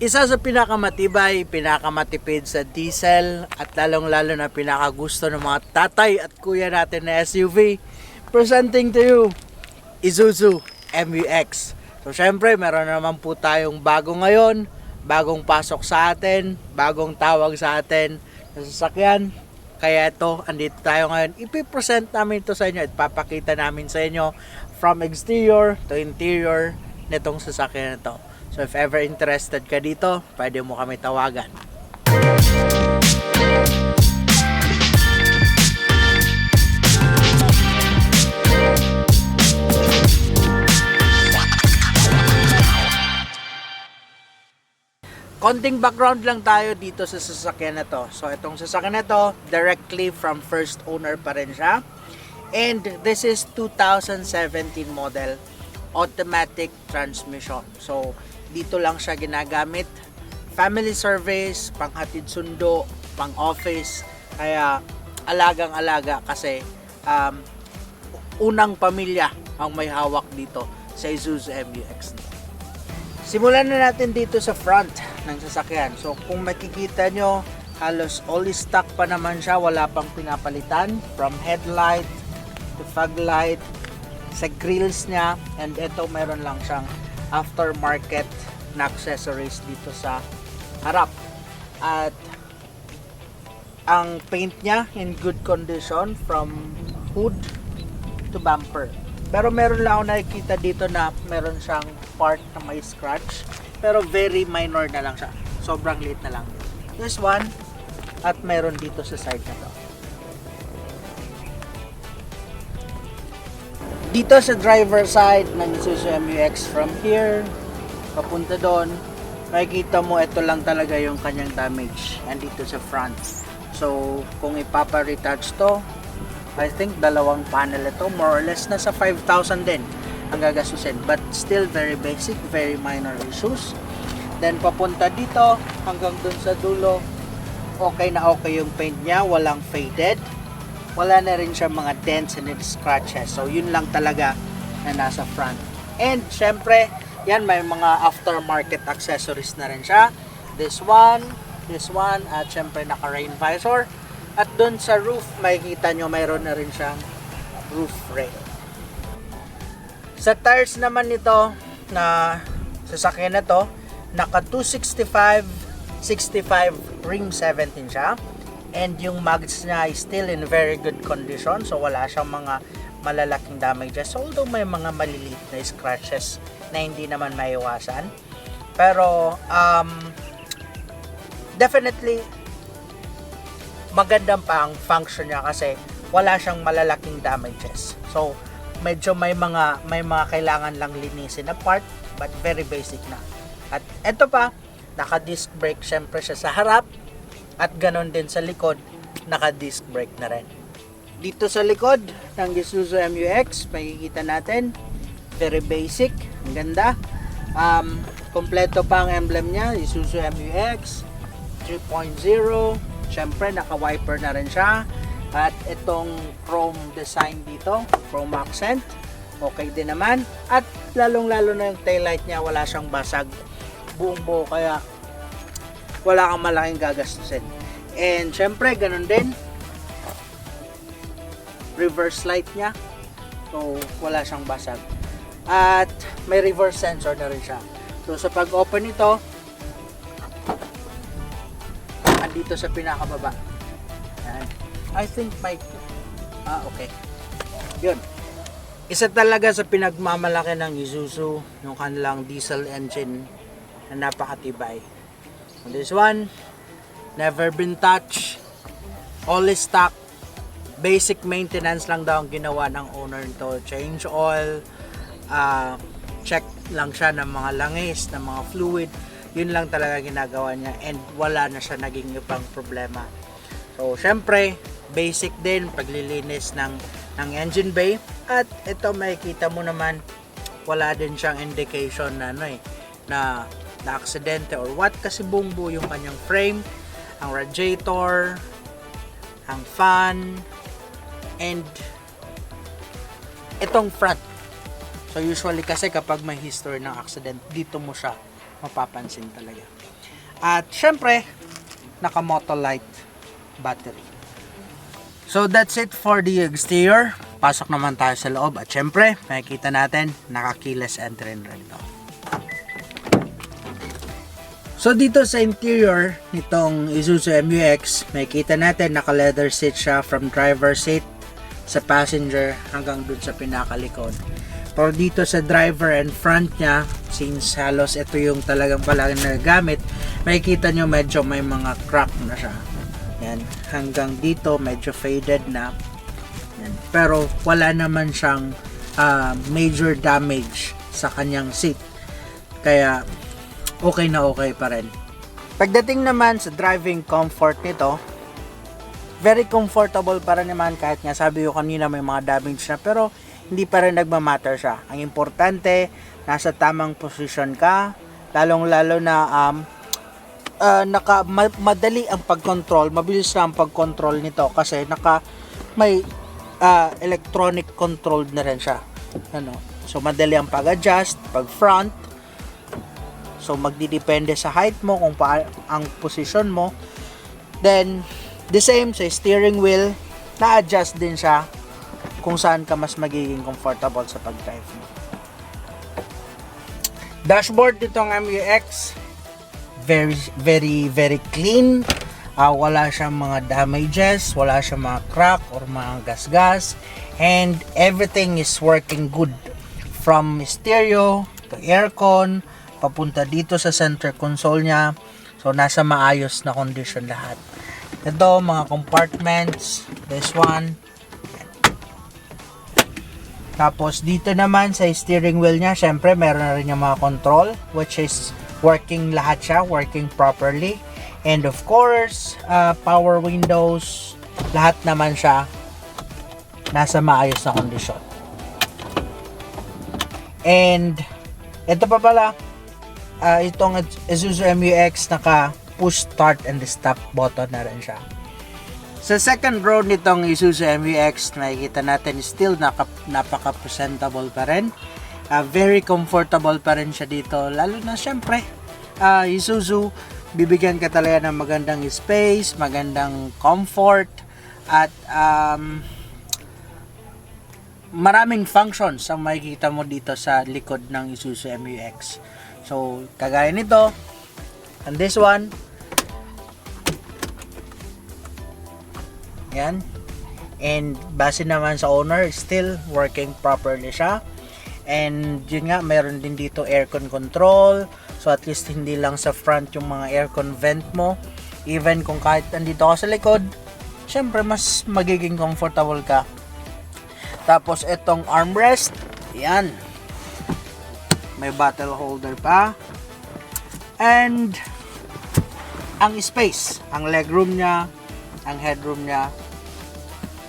Isa sa pinakamatibay, pinakamatipid sa diesel at lalong-lalo na pinakagusto ng mga tatay at kuya natin na SUV. Presenting to you, Isuzu MU-X. So syempre, meron naman po tayong bago ngayon, bagong pasok sa atin, bagong tawag sa atin na sasakyan. Kaya ito, andito tayo ngayon. Ipipresent namin ito sa inyo at papakita namin sa inyo from exterior to interior nitong sasakyan na ito. So if ever interested ka dito, pwede mo kami tawagan. Konting background lang tayo dito sa sasakyan na to. So itong sasakyan na to, directly from first owner pa rin siya. And this is 2017 model, automatic transmission. So dito lang siya ginagamit. Family service, panghatid sundo, pang office. Kaya alagang-alaga kasi unang pamilya ang may hawak dito sa Isuzu MU-X. Simulan na natin dito sa front ng sasakyan. So kung makikita nyo, halos all stock pa naman siya, wala pang pinapalitan. From headlight to fog light, sa grills niya, and ito meron lang siyang aftermarket na accessories dito sa harap. At ang paint niya in good condition from hood to bumper. Pero meron lang ako nakikita dito na meron siyang part na may scratch, pero very minor na lang siya, sobrang liit na lang. This one, at meron dito sa side na to. Dito sa driver side ng Isuzu MU-X, from here papunta doon, makikita mo ito lang talaga yung kanyang damage, and dito sa front. So kung ipapa-retouch to, I think dalawang panel ito, more or less nasa 5,000 din ang gagastusin, but still very basic, very minor issues. Then papunta dito hanggang dun sa dulo, okay na okay yung paint niya, walang faded, wala na rin siya mga dents and scratches. So yun lang talaga na nasa front. And syempre yan, may mga aftermarket accessories na rin siya. This one, at syempre naka rain visor. At dun sa roof, makikita nyo mayroon na rin siyang roof rail. Sa tires naman nito na sasakyan na to, naka 265 65 ring 17 siya. And yung mags niya is still in very good condition, so wala siyang mga malalaking damages, although may mga maliliit na scratches na hindi naman maiwasan. Pero definitely magandang pa ang function niya kasi wala siyang malalaking damages. So medyo may mga kailangan lang linisin na part, but very basic na. At eto pa, naka disc brake syempre siya sa harap, at ganon din sa likod, naka disc brake na rin. Dito sa likod ng Isuzu MU-X, makikita natin, very basic, ang ganda. Kompleto pa ang emblem niya, Isuzu MU-X 3.0. Syempre naka-wiper na rin siya. At itong chrome design dito, chrome accent, okay din naman. At lalong-lalo na yung taillight niya, wala siyang basag, buong buo, kaya wala kang malaking gagastusin. And syempre ganun din reverse light niya, so wala siyang basag. At may reverse sensor na rin siya. So sa pag-open nito, dito sa pinakababa. Yan. I think may okay. Yun. Isa talaga sa pinagmamalaki ng Isuzu yung kanilang diesel engine na napakatibay. And this one, never been touched. All is stock. Basic maintenance lang daw ang ginawa ng owner nito. Change oil, check lang siya ng mga langis, ng mga fluid. Yun lang talaga ginagawa niya, and wala na siya naging ibang problema. So syempre basic din paglilinis ng engine bay. At ito makikita mo naman, wala din siyang indication na na aksidente or what, kasi buong buo yung kanyang frame, ang radiator, ang fan, and itong front. So usually kasi kapag may history ng accident, dito mo siya mapapansin talaga. At syempre, naka Motolite battery. So that's it for the exterior. Pasok naman tayo sa loob at syempre, makikita natin naka-keyless entry rin ito. So dito sa interior nitong Isuzu MU-X, makikita natin naka-leather seat siya from driver seat sa passenger hanggang dun sa pinakalikod. Pero dito sa driver and front niya, since halos ito yung talagang palagi nagagamit, makikita nyo medyo may mga crack na siya. Yan, hanggang dito medyo faded na. Yan. Pero wala naman siyang major damage sa kanyang seat. Kaya okay na okay pa rin. Pagdating naman sa driving comfort nito, very comfortable pa rin naman kahit nga sabi ko kanina may mga damage na, pero hindi pa rin nagmamatter siya. Ang importante, nasa tamang position ka, lalong-lalo na madali ang pag-control, mabilis na ang pag-control nito kasi may electronic controlled na rin siya. So madali ang pag-adjust, pag-front. So magdidepende sa height mo kung ang position mo. Then the same sa steering wheel, na-adjust din siya kung saan ka mas magiging comfortable sa pag-drive mo. Dashboard nitong MU-X, very clean. Wala siyang mga damages, wala siyang mga crack or mga gas-gas, and everything is working good from stereo to aircon papunta dito sa center console niya. So nasa maayos na condition lahat. Ito mga compartments, this one. Tapos dito naman sa steering wheel niya, syempre meron na rin yung mga control, which is working lahat siya, working properly. And of course, power windows, lahat naman siya nasa maayos na kondisyon. And ito pa pala, itong Isuzu MU-X naka push start and stop button na rin siya. Sa second row nitong Isuzu MU-X, nakikita natin still napaka-presentable pa rin. Very comfortable pa rin siya dito. Lalo na syempre, Isuzu, bibigyan ka talaga ng magandang space, magandang comfort, at maraming functions ang makikita mo dito sa likod ng Isuzu MU-X. So, kagaya nito, and this one, yan. And base naman sa owner, still working properly siya. And yun nga, mayroon din dito aircon control. So at least hindi lang sa front yung mga aircon vent mo. Even kung kahit nandito ka sa likod, syempre mas magiging comfortable ka. Tapos itong armrest, yan. May bottle holder pa. And ang space, ang legroom niya, ang headroom niya,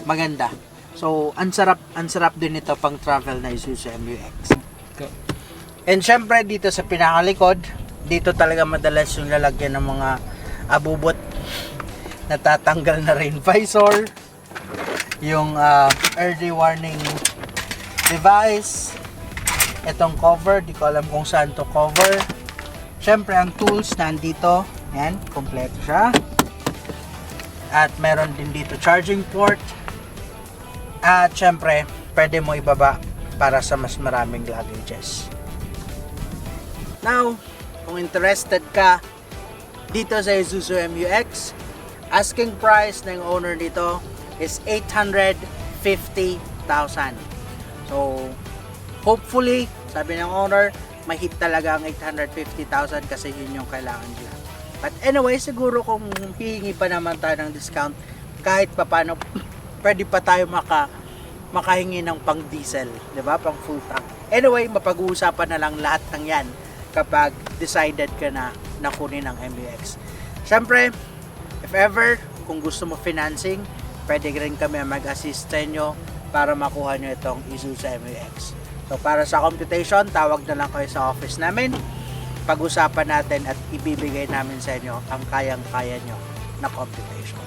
maganda. So, ang sarap din ito pang travel na Isuzu MU-X. Okay. And syempre dito sa pinakalikod, dito talaga madalas yung lalagyan ng mga abubot. Natatanggal na rin visor, yung early warning device, itong cover, di ko alam kung saan to cover. Syempre ang tools nandito, yan, kompleto siya. At meron din dito charging port. At syempre, pwede mo ibaba para sa mas maraming luggages. Now, kung interested ka dito sa Isuzu MU-X, asking price ng owner dito is 850,000. So, hopefully, sabi ng owner, mahit talaga ang 850,000 kasi yun yung kailangan nila. But anyway, siguro kung hihingi pa naman tayo ng discount, kahit papano, pwede pa tayo makahingi ng pang diesel, di ba? Pang full tank. Anyway, mapag-uusapan na lang lahat ng yan kapag decided ka na kunin ng MU-X. Siyempre, if ever, kung gusto mo financing, pwede rin kami mag-assist sa inyo para makuha nyo itong Isuzu MU-X. So, para sa computation, tawag na lang kayo sa office namin. Pag-usapan natin at ibibigay namin sa inyo ang kayang-kaya nyo na computation.